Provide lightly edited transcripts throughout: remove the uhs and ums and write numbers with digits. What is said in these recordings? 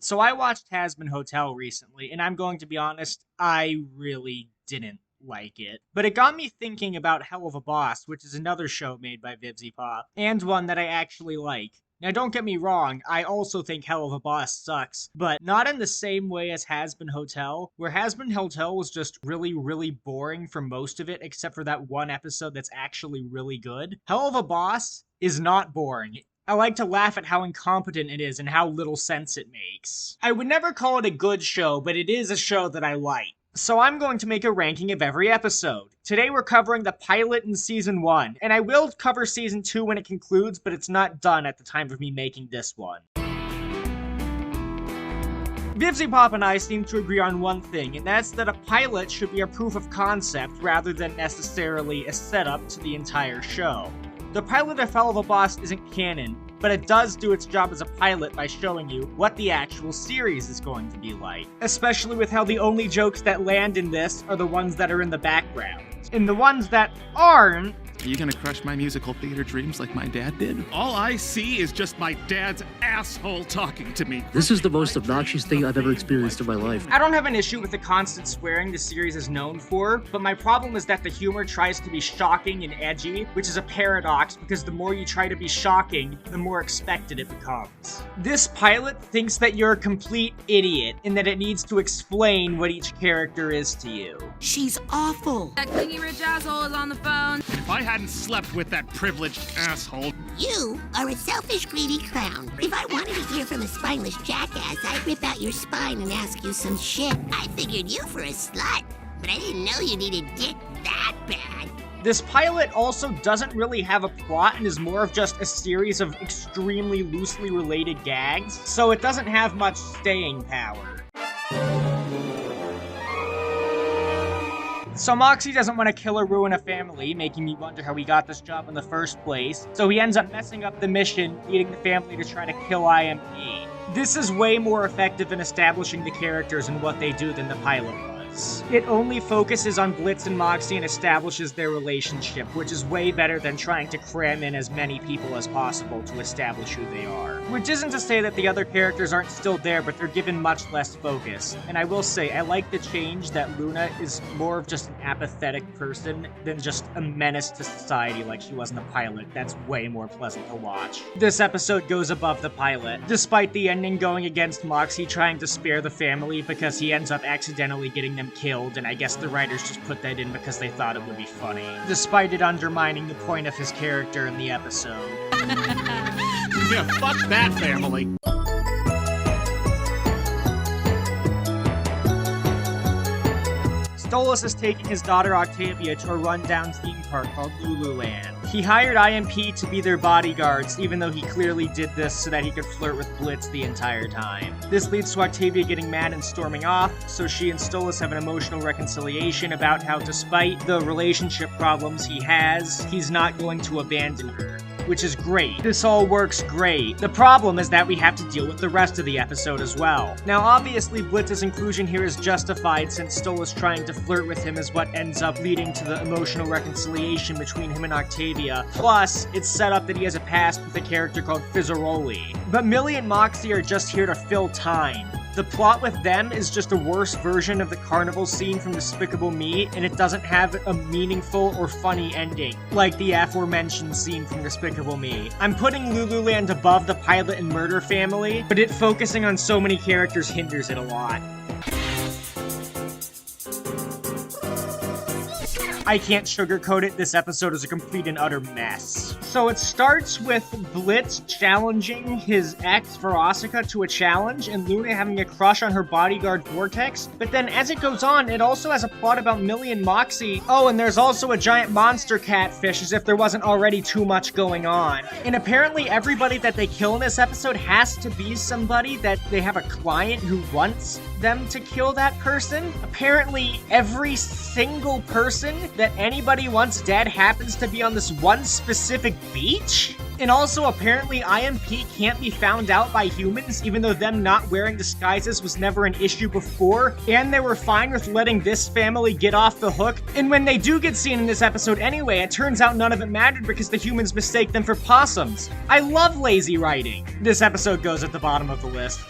So I watched Hazbin Hotel recently, and I'm going to be honest, I really didn't like it. But it got me thinking about Helluva Boss, which is another show made by Vivzy Pop, and one that I actually like. Now don't get me wrong, I also think Helluva Boss sucks, but not in the same way as Hazbin Hotel, where Hazbin Hotel was just really boring for most of it, except for that one episode that's actually really good. Helluva Boss is not boring. I like to laugh at how incompetent it is and how little sense it makes. I would never call it a good show, but it is a show that I like. So I'm going to make a ranking of every episode. Today we're covering the pilot in Season 1, and I will cover Season 2 when it concludes, but it's not done at the time of me making this one. Vivzy Pop and I seem to agree on one thing, and that's that a pilot should be a proof of concept rather than necessarily a setup to the entire show. The pilot of Helluva Boss isn't canon, but it does do its job as a pilot by showing you what the actual series is going to be like. Especially with how the only jokes that land in this are the ones that are in the background. And the ones that aren't... Are you gonna crush my musical theater dreams like my dad did? All I see is just my dad's asshole talking to me. This is the most obnoxious thing I've ever experienced in my life. I don't have an issue with the constant swearing the series is known for, but my problem is that the humor tries to be shocking and edgy, which is a paradox because the more you try to be shocking, the more expected it becomes. This pilot thinks that you're a complete idiot and that it needs to explain what each character is to you. She's awful. That clingy rich asshole is on the phone. If I hadn't slept with that privileged asshole... You are a selfish, greedy clown. If I wanted to hear from a spineless jackass, I'd rip out your spine and ask you some shit. I figured you for a slut, but I didn't know you needed dick that bad. This pilot also doesn't really have a plot and is more of just a series of extremely loosely related gags, so it doesn't have much staying power. So Moxie doesn't want to kill or ruin a family, making me wonder how he got this job in the first place, so he ends up messing up the mission, leading the family to try to kill IMP. This is way more effective in establishing the characters and what they do than the pilot was. It only focuses on Blitz and Moxie and establishes their relationship, which is way better than trying to cram in as many people as possible to establish who they are. Which isn't to say that the other characters aren't still there, but they're given much less focus. And I will say, I like the change that Luna is more of just an apathetic person than just a menace to society like she was in the pilot. That's way more pleasant to watch. This episode goes above the pilot, despite the ending going against Moxie trying to spare the family because he ends up accidentally getting them killed, and I guess the writers just put that in because they thought it would be funny, despite it undermining the point of his character in the episode. Yeah, fuck that family. Stolas is taking his daughter Octavia to a rundown theme park called Lululand. He hired IMP to be their bodyguards, even though he clearly did this so that he could flirt with Blitz the entire time. This leads to Octavia getting mad and storming off, so she and Stolas have an emotional reconciliation about how, despite the relationship problems he has, he's not going to abandon her. Which is great. This all works great. The problem is that we have to deal with the rest of the episode as well. Now, obviously, Blitz's inclusion here is justified since Stolas trying to flirt with him is what ends up leading to the emotional reconciliation between him and Octavia. Plus, it's set up that he has a past with a character called Fizzaroli. But Millie and Moxie are just here to fill time. The plot with them is just a worse version of the carnival scene from Despicable Me, and it doesn't have a meaningful or funny ending, like the aforementioned scene from Despicable Me. I'm putting Lululand above the pilot and murder family, but it focusing on so many characters hinders it a lot. I can't sugarcoat it, this episode is a complete and utter mess. So it starts with Blitz challenging his ex Verosika to a challenge and Luna having a crush on her bodyguard Vortex, but then as it goes on, it also has a plot about Millie and Moxie. Oh, and there's also a giant monster catfish, as if there wasn't already too much going on. And apparently everybody that they kill in this episode has to be somebody that they have a client who wants them to kill that person. Apparently every single person that anybody wants dead happens to be on this one specific beach? And also, apparently, IMP can't be found out by humans, even though them not wearing disguises was never an issue before, and they were fine with letting this family get off the hook. And when they do get seen in this episode anyway, it turns out none of it mattered because the humans mistake them for possums. I love lazy writing. This episode goes at the bottom of the list.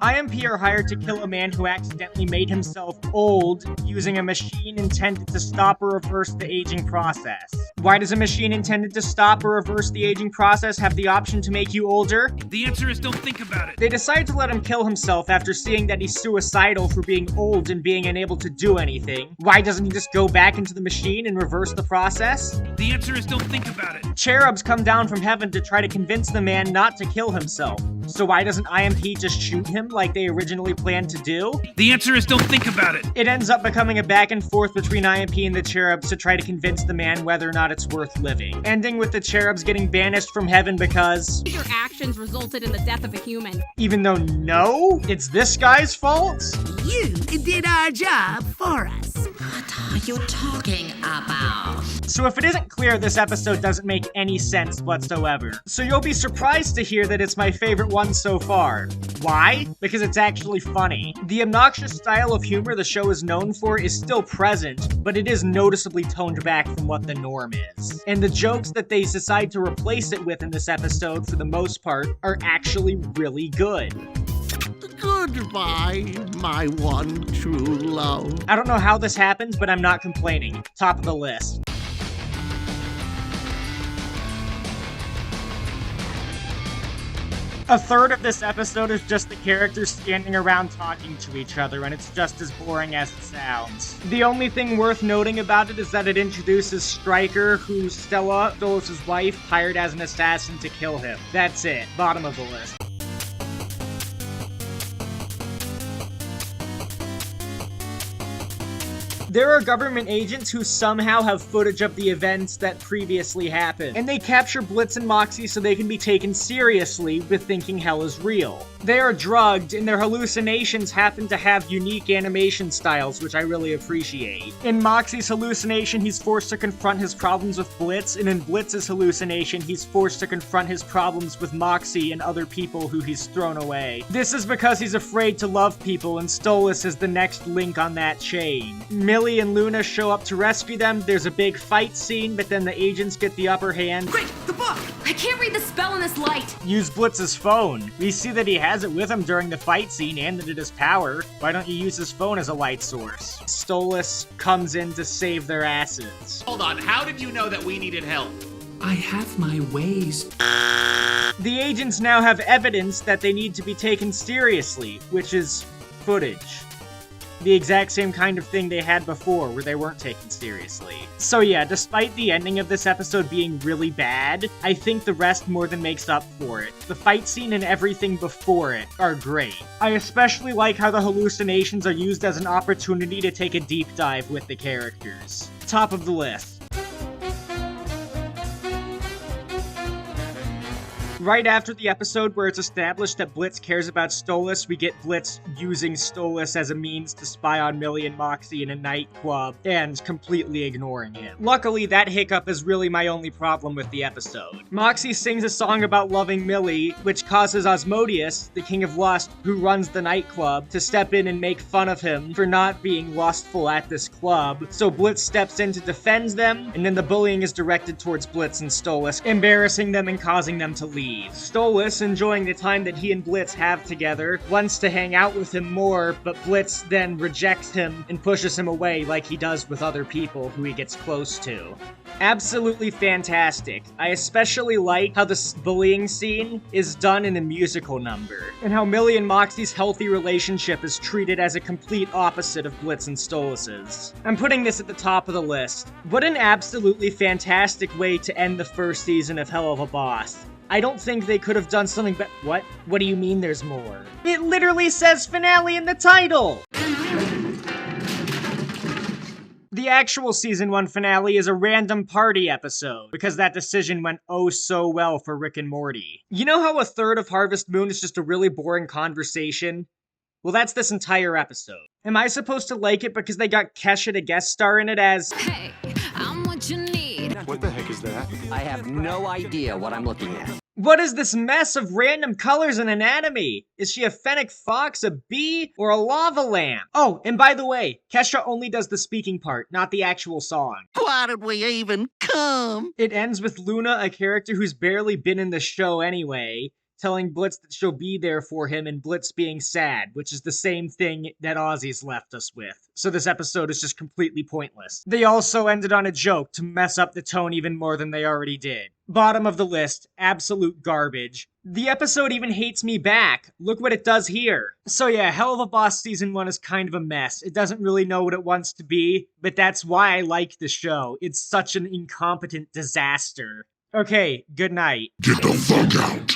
IMP are hired to kill a man who accidentally made himself old using a machine intended to stop or reverse the aging process. Why does a machine intended to stop or reverse the aging process have the option to make you older? The answer is don't think about it. They decide to let him kill himself after seeing that he's suicidal for being old and being unable to do anything. Why doesn't he just go back into the machine and reverse the process? The answer is don't think about it. Cherubs come down from heaven to try to convince the man not to kill himself. So why doesn't IMP just shoot him like they originally planned to do? The answer is don't think about it. It ends up becoming a back and forth between IMP and the cherubs to try to convince the man whether or not it's worth living. Ending with the cherubs getting banished from heaven because Your actions resulted in the death of a human. even though no, it's this guy's fault? You did our job for us. What are you talking about? So if it isn't clear, this episode doesn't make any sense whatsoever. So you'll be surprised to hear that it's my favorite one so far. Why? Because it's actually funny. The obnoxious style of humor the show is known for is still present, but it is noticeably toned back from what the norm is. And the jokes that they decide to replace it with in this episode, for the most part, are actually really good. Goodbye, my one true love. I don't know how this happened, but I'm not complaining. Top of the list. A third of this episode is just the characters standing around talking to each other, and it's just as boring as it sounds. The only thing worth noting about it is that it introduces Stryker, who's Stella, Stolas' wife, hired as an assassin to kill him. That's it. Bottom of the list. There are government agents who somehow have footage of the events that previously happened, and they capture Blitz and Moxie so they can be taken seriously with thinking hell is real. They are drugged, and their hallucinations happen to have unique animation styles, which I really appreciate. In Moxie's hallucination, he's forced to confront his problems with Blitz, and in Blitz's hallucination, he's forced to confront his problems with Moxie and other people who he's thrown away. This is because he's afraid to love people, and Stolas is the next link on that chain. Millie and Luna show up to rescue them, there's a big fight scene, but then the agents get the upper hand. Quick, the book! I can't read the spell in this light. Use Blitz's phone. We see that he has it with him during the fight scene and that it has power. Why don't you use his phone as a light source? Stolas comes in to save their asses. Hold on, how did you know that we needed help? I have my ways. The agents now have evidence that they need to be taken seriously, which is footage. The exact same kind of thing they had before, where they weren't taken seriously. So yeah, despite the ending of this episode being really bad, I think the rest more than makes up for it. The fight scene and everything before it are great. I especially like how the hallucinations are used as an opportunity to take a deep dive with the characters. Top of the list. Right after the episode where it's established that Blitz cares about Stolas, we get Blitz using Stolas as a means to spy on Millie and Moxie in a nightclub, and completely ignoring him. Luckily, that hiccup is really my only problem with the episode. Moxie sings a song about loving Millie, which causes Asmodeus, the King of Lust, who runs the nightclub, to step in and make fun of him for not being lustful at this club. So Blitz steps in to defend them, and then the bullying is directed towards Blitz and Stolas, embarrassing them and causing them to leave. Stolas, enjoying the time that he and Blitz have together, wants to hang out with him more, but Blitz then rejects him and pushes him away like he does with other people who he gets close to. Absolutely fantastic. I especially like how this bullying scene is done in a musical number, and how Millie and Moxie's healthy relationship is treated as a complete opposite of Blitz and Stolas's. I'm putting this at the top of the list. What an absolutely fantastic way to end the first season of Helluva Boss. I don't think they could have done something but- What? What do you mean there's more? It literally says finale in the title! The actual Season 1 finale is a random party episode, because that decision went oh so well for Rick and Morty. You know how a third of Harvest Moon is just a really boring conversation? Well, that's this entire episode. Am I supposed to like it because they got Kesha to guest star in it as- Hey, I'm what you need. What the heck is that? I have no idea what I'm looking at. What is this mess of random colors and anatomy? Is she a fennec fox, a bee, or a lava lamp? Oh, and by the way, Kesha only does the speaking part, not the actual song. Why did we even come? It ends with Luna, a character who's barely been in the show anyway, telling Blitz that she'll be there for him and Blitz being sad, which is the same thing that Ozzy's left us with. So this episode is just completely pointless. They also ended on a joke to mess up the tone even more than they already did. Bottom of the list, absolute garbage. The episode even hates me back. Look what it does here. So yeah, Helluva Boss Season 1 is kind of a mess. It doesn't really know what it wants to be, but that's why I like the show. It's such an incompetent disaster. Okay, good night. Get the fuck out.